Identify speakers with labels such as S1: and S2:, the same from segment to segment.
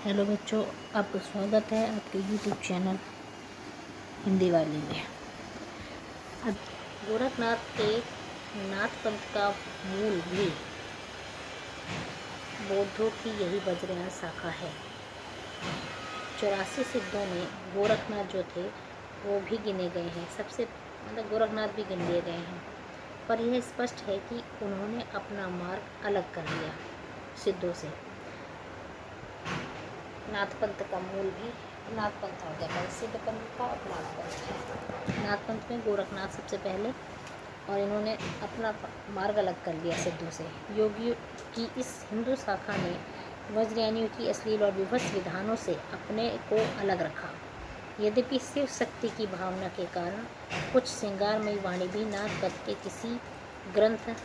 S1: Hello बच्चों, आपका स्वागत है आपके यूट्यूब चैनल हिंदी वाले में। अब गोरखनाथ के नाथ पंथ का मूल भी बौद्धों की यही वज्रयान शाखा है। 84 सिद्धों में गोरखनाथ जो थे वो भी गिने गए हैं। सबसे गोरखनाथ भी गिन लिए गए हैं, पर यह स्पष्ट है कि उन्होंने अपना मार्ग अलग कर लिया सिद्धों से। नाथ पंथ का मूल भी नाथ पंथ हो गया, सिद्ध पंथ का और नाथ पंथ है। नाथ पंथ में गोरखनाथ सबसे पहले, और इन्होंने अपना मार्ग अलग कर लिया सिद्धों से। योगियों की इस हिंदू शाखा ने वज्रयानियों की अश्लील और विभत्स विधानों से अपने को अलग रखा। यद्यपि शिव शक्ति की भावना के कारण कुछ श्रृंगारमयी वाणी भी नाथ पंथ के किसी ग्रंथ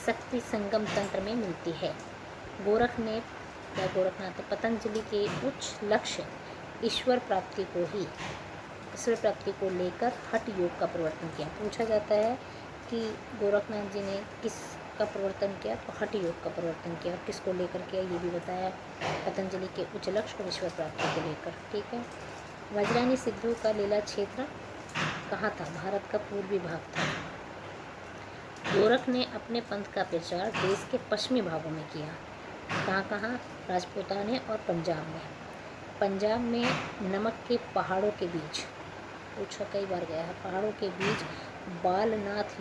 S1: शक्ति संगम तंत्र में मिलती है। गोरखनाथ पतंजलि के उच्च लक्ष्य ईश्वर प्राप्ति को लेकर हठ योग का प्रवर्तन किया। पूछा जाता है कि गोरखनाथ जी ने किसका प्रवर्तन किया, तो हठ योग का प्रवर्तन किया। और किसको लेकर किया ये भी बताया, पतंजलि के उच्च लक्ष्य और ईश्वर प्राप्ति को लेकर। ठीक है। वज्रयानी सिद्धों का लीला क्षेत्र कहाँ था? भारत का पूर्वी भाग था। गोरख ने अपने पंथ का प्रचार देश के पश्चिमी भागों में किया। कहाँ? राजपूताने और पंजाब में। पंजाब में नमक के पहाड़ों के बीच, पूछा कई बार गया है, पहाड़ों के बीच बालनाथ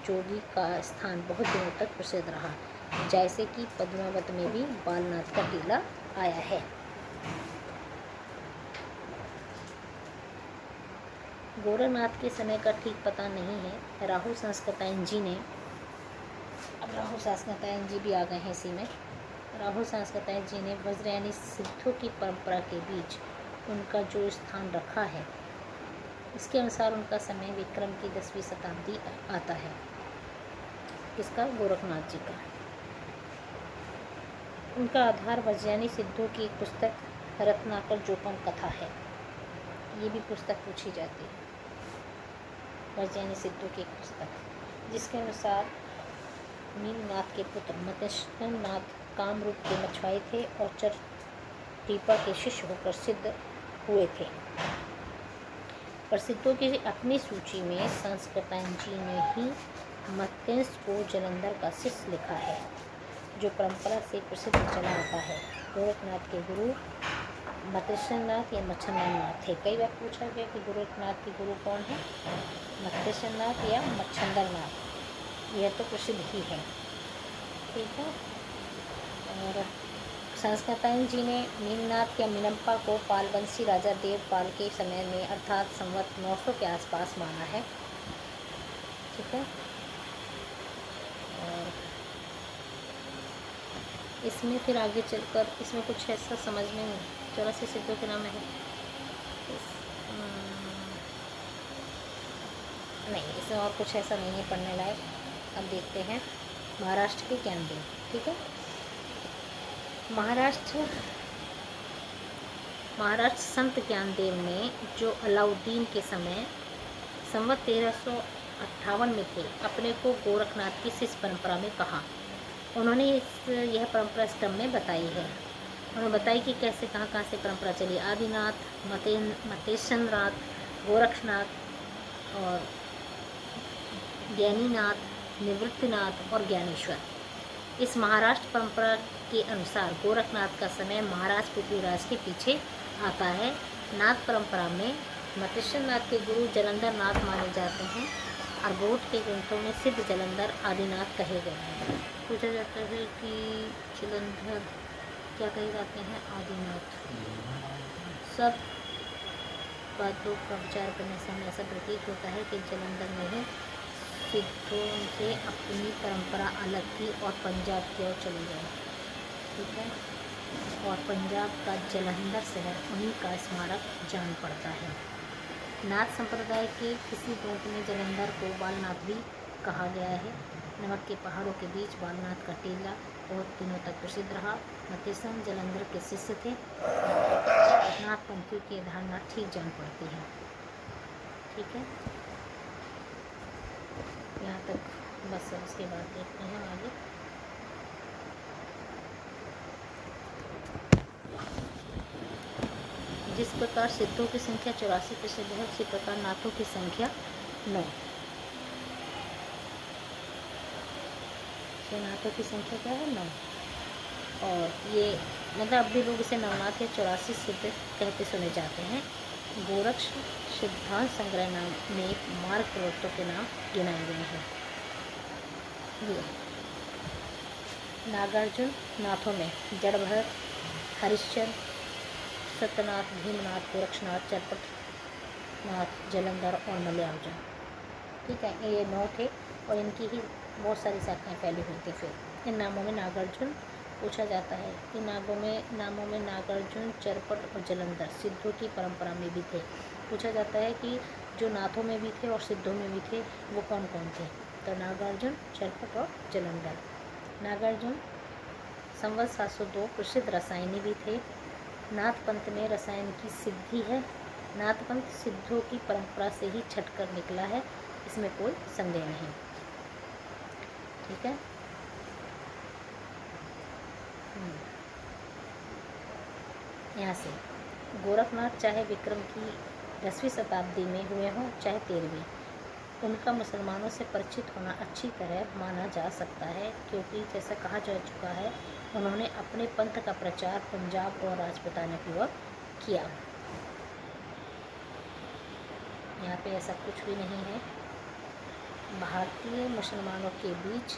S1: जोगी का स्थान बहुत दिनों तक प्रसिद्ध रहा। जैसे कि पद्मावत में भी बालनाथ का टीला आया है। गोरखनाथ के समय का ठीक पता नहीं है। राहुल संस्कृतायन जी ने, अब राहुल संस्कृतायन जी भी आ गए हैं इसी में। राहुल संस्कृतायन जी ने वज्रयानी सिद्धों की परंपरा के बीच उनका जो स्थान रखा है, इसके अनुसार उनका समय विक्रम की 10वीं शताब्दी आता है। किसका? गोरखनाथ जी का। उनका आधार वज्रयानी सिद्धों की एक पुस्तक रत्नाकर जोपम कथा है। ये भी पुस्तक पूछी जाती है। वज्रयानी सिद्धों की एक पुस्तक, जिसके अनुसार नीलनाथ के पुत्र मत्स्यनाथ कामरूप के मछुआरे थे और चरटीपा के शिष्य होकर सिद्ध हुए थे। प्रसिद्धों की अपनी सूची में संस्कृतायन जी ने ही मत्स्य को जलंधर का शिष्य लिखा है, जो परंपरा से प्रसिद्ध चला आता है। गोरखनाथ के गुरु मत्स्यनाथ या मच्छंदरनाथ थे। कई बार पूछा गया कि गोरखनाथ के गुरु कौन है, मत्स्यनाथ या मच्छंदरनाथ। यह तो प्रसिद्ध ही है। ठीक है। और संस्कृतायन जी ने नीलनाथ या मिनम्पा को पालवंशी राजा देवपाल के समय में अर्थात संवत 900 के आसपास माना है। ठीक है। और इसमें फिर आगे चलकर इसमें कुछ ऐसा समझ में नहीं। 84 सिद्धों के नाम है नहीं, इसमें और कुछ ऐसा नहीं है पढ़ने लायक। अब देखते हैं महाराष्ट्र के ज्ञानदेव। ठीक है। महाराष्ट्र संत ज्ञानदेव ने, जो अलाउद्दीन के समय संवत 1358 में थे, अपने को गोरखनाथ की शिष्य परंपरा में कहा। उन्होंने यह परंपरा इस क्रम में बताई है। उन्होंने बताई कि कैसे कहाँ से परंपरा चली। आदिनाथ, मत्स्यनाथ, गोरखनाथ और ज्ञानीनाथ, निवृत्तिनाथ और ज्ञानेश्वर। इस महाराष्ट्र परंपरा के अनुसार गोरखनाथ का समय महाराज पृथ्वीराज के पीछे आता है। नाथ परंपरा में मत्स्यनाथ के गुरु जलंधर नाथ माने जाते हैं और बौद्ध के ग्रंथों में सिद्ध जलंधर आदिनाथ कहे गए हैं। पूछा जाता है कि जलंधर क्या कहे जाते हैं? आदिनाथ। सब बातों का विचार करने से हमें ऐसा प्रतीत होता है कि जलंधर ने ही सिद्धों से अपनी परंपरा अलग की और पंजाब की ओर चली गई। ठीक है। और पंजाब का जलंधर शहर उन्हीं का स्मारक जान पड़ता है। नाथ संप्रदाय के किसी ग्रंथ में जलंधर को बालनाथ भी कहा गया है। नमक के पहाड़ों के बीच बालनाथ का टीला बहुत दिनों तक प्रसिद्ध रहा। मत्स्यनाथ जलंधर के शिष्य थे। नाथ पंथियों की धारणा ठीक जान पड़ती है। ठीक है। यहाँ तक बस। उसके बाद देखते हैं आगे। जिस प्रकार सिद्धों की संख्या 84 प्रसिद्ध है, उसी प्रकार नाथों की संख्या 9। तो नाथों की संख्या क्या है? 9। और ये मतलब अब भी लोग इसे नवनाथ या 84 सिद्ध कहते सुने जाते हैं। गोरक्ष सिद्धांत संग्रह नाम में मार्ग प्रवर्तकों के नाम गिनाए गए हैं। ये नागार्जुन नाथों में जड़भरत, हरिश्चंद्र, सत्यनाथ, भीमनाथ, गोरक्षनाथ, चरपटनाथ, जलंधर और मलयार्जुन। ठीक है, ये 9 थे और इनकी ही बहुत सारी शाखाएं फैली हुई थी। फिर इन नामों में नागार्जुन पूछा जाता है। इन नामों में नागार्जुन, चरपट और जलंधर सिद्धों की परंपरा में भी थे। पूछा जाता है कि जो नाथों में भी थे और सिद्धों में भी थे वो कौन कौन थे? तो नागार्जुन, चरपट और जलंधर। नागार्जुन संवत 702 प्रसिद्ध रसायनी भी थे। नाथ पंथ में रसायन की सिद्धि है। नाथ पंथ सिद्धों की परंपरा से ही छटकर निकला है, इसमें कोई संदेह नहीं। ठीक है। यहाँ से गोरखनाथ चाहे विक्रम की 10वीं शताब्दी में हुए हों चाहे 13वीं, उनका मुसलमानों से परिचित होना अच्छी तरह माना जा सकता है, क्योंकि जैसा कहा जा चुका है उन्होंने अपने पंथ का प्रचार पंजाब और राजपूताना की ओर किया। यहाँ पे ऐसा कुछ भी नहीं है। भारतीय मुसलमानों के बीच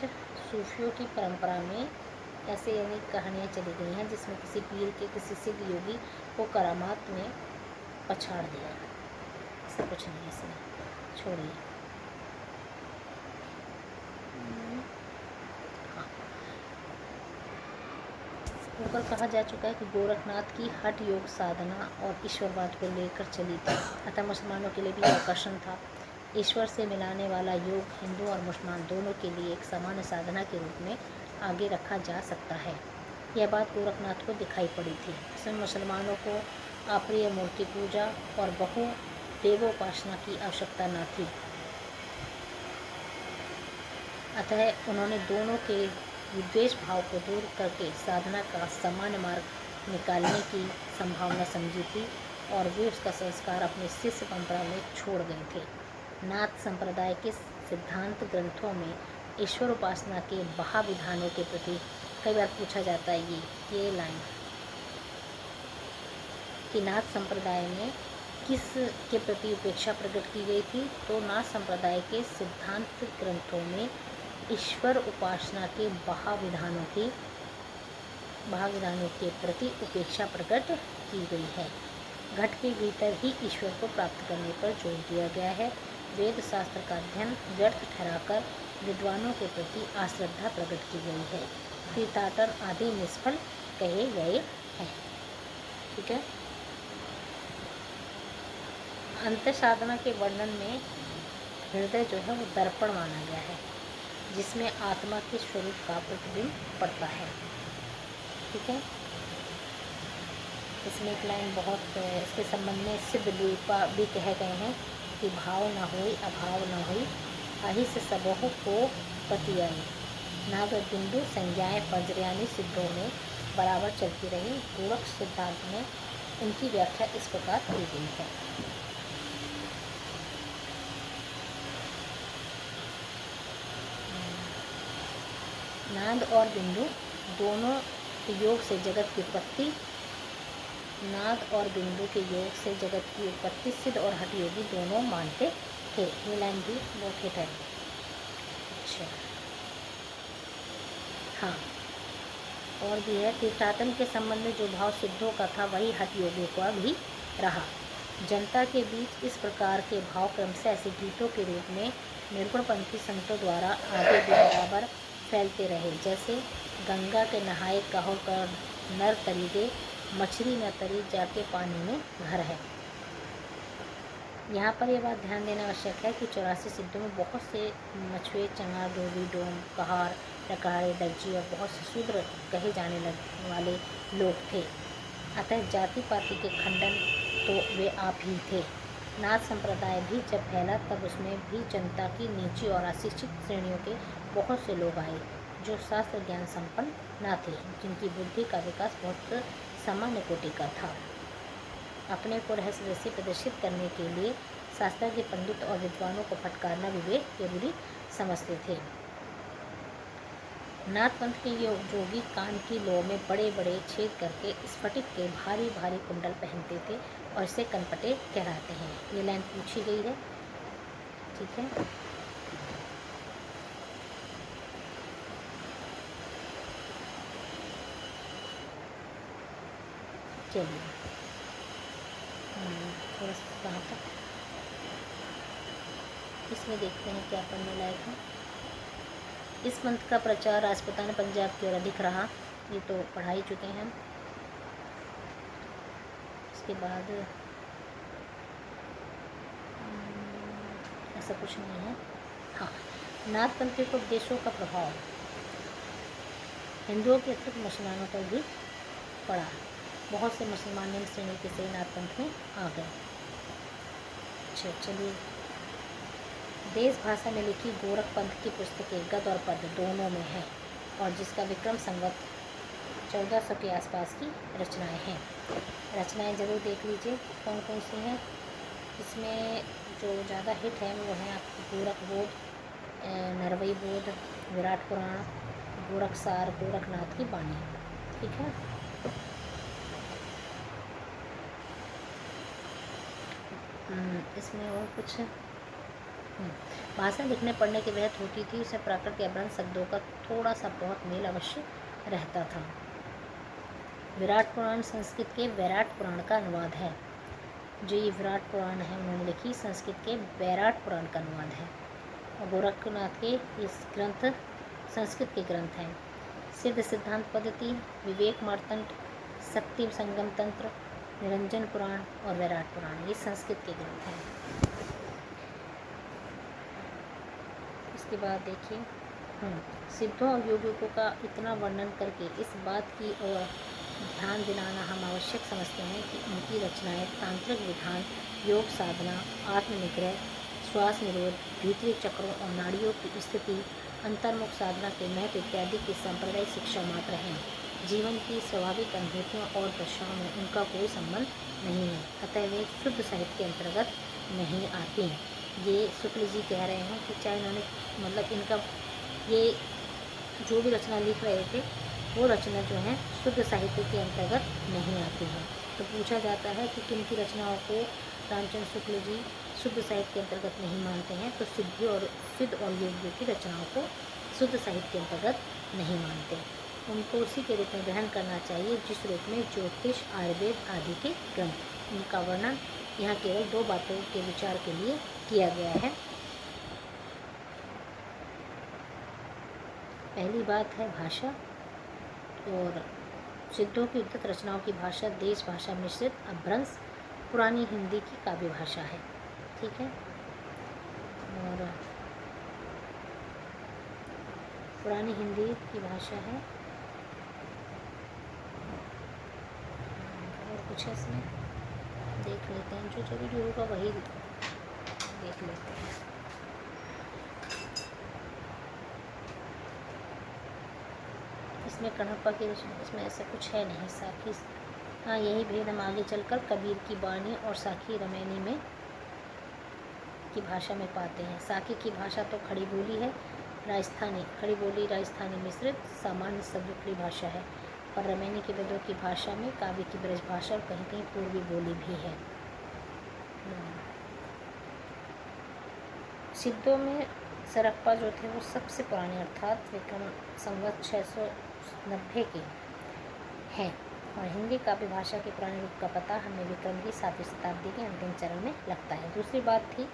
S1: सूफियों की परंपरा में ऐसे अनेक कहानियाँ चली गई हैं जिसमें किसी पीर के, किसी सिद्ध योगी को करामात में पछाड़ दिया। ऐसा कुछ नहीं है इसमें, छोड़िए। हाँ, ऊपर कहा जा चुका है कि गोरखनाथ की हठ योग साधना और ईश्वरवाद को लेकर चली थी, अतः मुसलमानों के लिए भी आकर्षण था। ईश्वर से मिलाने वाला योग हिंदू और मुसलमान दोनों के लिए एक सामान्य साधना के रूप में आगे रखा जा सकता है। यह बात गोरखनाथ को दिखाई पड़ी थी। इसमें मुसलमानों को अप्रिय मूर्ति पूजा और बहु देवोपासना की आवश्यकता न थी, अतः उन्होंने दोनों के विद्वेष भाव को दूर करके साधना का सामान्य मार्ग निकालने की संभावना समझी थी और वे उसका संस्कार अपने शिष्य परंपरा में छोड़ गए थे। नाथ संप्रदाय के सिद्धांत ग्रंथों में ईश्वर उपासना के महाविधानों के प्रति कई बार पूछा जाता है ये लाइन कि नाथ संप्रदाय में किस के प्रति उपेक्षा प्रकट की गई थी। तो नाथ संप्रदाय के सिद्धांत ग्रंथों में ईश्वर उपासना के महाविधानों के प्रति उपेक्षा प्रकट की गई है। घट के भीतर ही ईश्वर को प्राप्त करने पर जोर दिया गया है। वेद शास्त्र का अध्ययन व्यर्थ ठहराकर विद्वानों के प्रति आश्रद्धा प्रकट की गई है। तीर्थाटन आदि निष्फल कहे गए हैं। ठीक है। अंत साधना के वर्णन में हृदय जो है वो दर्पण माना गया है, जिसमें आत्मा के स्वरूप का प्रतिबिंब पड़ता है। ठीक है। इसमें एक लाइन बहुत इसके संबंध में सिद्ध लीपा भी कहे गए हैं कि भाव न होई अभाव न होई, अहि से सबों को पति आई। नाग बिंदु संज्ञाएँ पर्जन्यानी सिद्धों में बराबर चलती रही। गोरक्ष सिद्धांत में इनकी व्याख्या इस प्रकार की गई है। नाद और बिंदु दोनों योग से जगत की उत्पत्ति, नाद और बिंदु के योग से जगत की उत्पत्ति सिद्ध और हठ योगी दोनों मानते थे। ये लाइन भी बहुत हिट है। अच्छा, हाँ, और भी है। तीर्थाटन के संबंध में जो भाव सिद्धों का था वही हठ योगियों का भी रहा। जनता के बीच इस प्रकार के भाव क्रमशः ऐसे गीतों के रूप में निर्गुणपंथी संतों द्वारा आगे भी बराबर फैलते रहे, जैसे गंगा के नहाए कहो कर नर तरी दे, मछली न तरी जाके पानी में घर है। यहाँ पर यह बात ध्यान देना आवश्यक है कि 84 सिद्धों में बहुत से मछुए, चंगार, धोबी, डोम, कहार, डकहारे, दर्जी और बहुत से शूद्र कहे जाने वाले लोग थे। अतः जाति पाति के खंडन तो वे आप ही थे। नाथ संप्रदाय भी जब फैला तब उसमें भी जनता की नीची और अशिक्षित श्रेणियों के बहुत से लोग आए जो शास्त्र ज्ञान संपन्न न थे, जिनकी बुद्धि का विकास बहुत सामान्य कोटि का था। अपने को रहस्य जैसे प्रदर्शित करने के लिए शास्त्र के पंडित और विद्वानों को फटकारना विवेक जरूरी समझते थे। नाथ पंथ के जोगी कान की लौ में बड़े बड़े छेद करके स्फटिक के भारी भारी कुंडल पहनते थे और इसे कनपटे कहलाते हैं। ये लाइन पूछी गई है, ठीक है। चलिए थोड़ा सा कहाँ तक इसमें देखते हैं क्या पढ़ने लायक है। इस पंथ का प्रचार राजपूताना पंजाब की ओर अधिक रहा, ये तो पढ़ा ही चुके हैं। इसके बाद ऐसा कुछ नहीं है। हाँ, नाथ पंथ के उपदेशों का प्रभाव हिंदुओं के अतिरिक्त मुसलमानों पर भी पड़ा। बहुत से मुसलमान निम्न श्रेणी के से नाथ पंथ में आ गए। अच्छा चलिए, देश भाषा में लिखी गोरख पंथ की पुस्तकें गद और पद दोनों में है और जिसका विक्रम संवत 1400 के आसपास की रचनाएं हैं। रचनाएं जरूर देख लीजिए कौन कौन सी हैं। इसमें जो ज़्यादा हिट है वो है आपकी गोरख बोध, नरवई बोध, विराट पुराण, गोरखसार, गोरखनाथ की वाणी, ठीक है। इसमें और कुछ भाषा लिखने पढ़ने की वहत होती थी, उसे प्राकृत या ब्रह्म शब्दों का थोड़ा सा बहुत मेल अवश्य रहता था। विराट पुराण संस्कृत के वैराट पुराण का अनुवाद है। जो ये विराट पुराण है उन्होंने लिखी संस्कृत के वैराट पुराण का अनुवाद है। और गोरखनाथ के इस ग्रंथ संस्कृत के ग्रंथ हैं। सिद्ध सिद्धांत पद्धति, विवेक मार्तंड, शक्ति संगम तंत्र, निरंजन पुराण और वैराट पुराण ये संस्कृत के ग्रंथ हैं। इसके बाद देखिए सिद्धों और योगियों का इतना वर्णन करके इस बात की ओर ध्यान दिलाना हम आवश्यक समझते हैं कि उनकी रचनाएं तांत्रिक विधान, योग साधना, आत्मनिग्रह, श्वास निरोध, भीतरी चक्रों और नाड़ियों की स्थिति, अंतर्मुख साधना के महत्व इत्यादि की सांप्रदायिक शिक्षा मात्र हैं। जीवन की स्वाभाविक अनुभूतियों और दशाओं में उनका कोई संबंध नहीं है, अतः वे शुद्ध साहित्य के अंतर्गत नहीं आती। ये शुक्ल जी कह रहे हैं कि चाहे इन्होंने मतलब इनका ये जो भी रचना लिख रहे थे वो रचना जो है शुद्ध साहित्य के अंतर्गत नहीं आती है। तो पूछा जाता है कि किन की रचनाओं को रामचंद्र शुक्ल जी शुद्ध साहित्य के अंतर्गत नहीं मानते हैं, तो सिद्ध और योगियों की रचनाओं को शुद्ध साहित्य के अंतर्गत नहीं मानते। उनको उसी के रूप में ग्रहण करना चाहिए जिस रूप में ज्योतिष, आयुर्वेद आदि के ग्रंथ। उनका वर्णन यहाँ केवल दो बातों के विचार के लिए किया गया है। पहली बात है भाषा, और सिद्धों की उद्धत रचनाओं की भाषा देश भाषा मिश्रित अपभ्रंश पुरानी हिंदी की काव्य भाषा है, ठीक है। और पुरानी हिंदी की भाषा है। और कुछ इसमें देख लेते हैं, जो जरूरी होगा वही देख लेते हैं। इसमें कणप्पा की रचना, इसमें ऐसा कुछ है नहीं। साखी, हाँ यही भेद हम आगे चलकर कबीर की वाणी और साखी रमैनी में की भाषा में पाते हैं। साखी की भाषा तो खड़ी बोली है, राजस्थानी खड़ी बोली राजस्थानी मिश्रित सामान्य शब्दों भाषा है, और रमैनी के वेदों की भाषा में काव्य की ब्रज भाषा और कहीं कहीं पूर्वी बोली भी है। सिद्धों में सरप्पा जो थे वो सबसे पुराने अर्थात विक्रम संवत 690 के हैं, और हिंदी काव्य भाषा के पुराने रूप का पता हमें विक्रम की 7वीं शताब्दी के अंतिम चरण में लगता है। दूसरी बात थी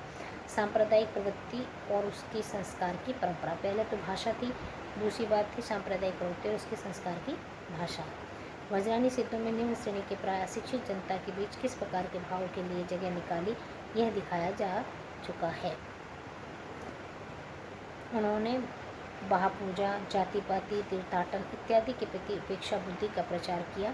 S1: सांप्रदायिक प्रवृत्ति और उसकी संस्कार की परंपरा। पहले तो भाषा थी, दूसरी बात थी सांप्रदायिक प्रवृत्ति और उसके संस्कार की भाषा। वज्रानी सिद्धों में निम्न श्रेणी के प्राय अशिक्षित जनता के बीच किस प्रकार के भाव के लिए जगह निकाली यह दिखाया जा चुका है। उन्होंने बहापूजा, जाति पाति, तीर्थाटन इत्यादि के प्रति उपेक्षा बुद्धि का प्रचार किया।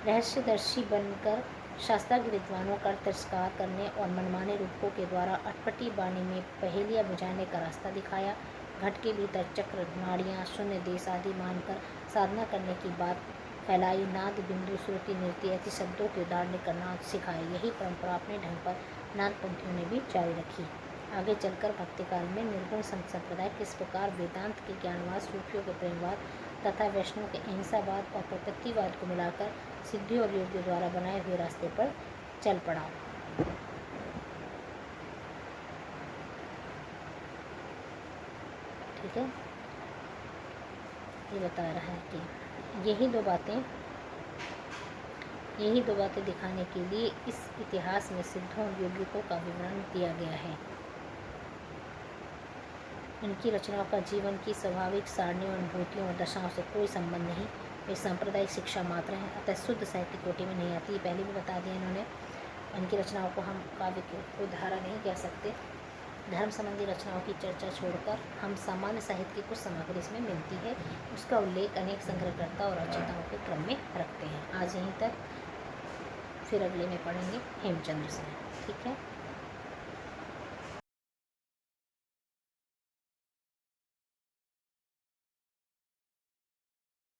S1: रहस्यदर्शी बनकर शास्त्रार्थ विद्वानों का तिरस्कार करने और मनमाने रूपों के द्वारा अटपटी वाणी में पहेलियाँ बुझाने का रास्ता दिखाया। घट के भीतर चक्र, नाड़ियाँ, शून्य देश आदि मानकर साधना करने की बात फैलाई, नाद, बिंदु, श्रुति, नृत्य ऐसे शब्दों के उदाहरण करना सिखाए। यही परंपरा अपने ढंग पर नाथ पंथियों ने भी जारी रखी। आगे चलकर भक्तिकाल में निर्गुण संत संप्रदाय किस प्रकार वेदांत के ज्ञानवाद, सूफियों के प्रेमवाद तथा वैष्णव के अहिंसावाद और प्रकृतिवाद को मिलाकर सिद्धि और योगियों द्वारा बनाए हुए रास्ते पर चल पड़ा। ठीक है, ये बता रहा है कि यही दो बातें दिखाने के लिए इस इतिहास में सिद्धों और योगियों का विवरण दिया गया है। इनकी रचनाओं का जीवन की स्वाभाविक सारणियों, अनुभूतियों और दशाओं से कोई संबंध नहीं। वे सांप्रदायिक शिक्षा मात्र हैं, अतः शुद्ध साहित्य कोटि में नहीं आती। पहले भी बता दिया इन्होंने। इनकी रचनाओं को हम काव्य की धारा नहीं कह सकते। धर्म संबंधी रचनाओं की चर्चा छोड़कर हम सामान्य साहित्य की कुछ सामग्री इसमें मिलती है, उसका उल्लेख अनेक संग्रहकर्ता और रचयिताओं के क्रम में रखते हैं। आज यहीं तक, फिर अगले में पढ़ेंगे हेमचंद्र से। ठीक है।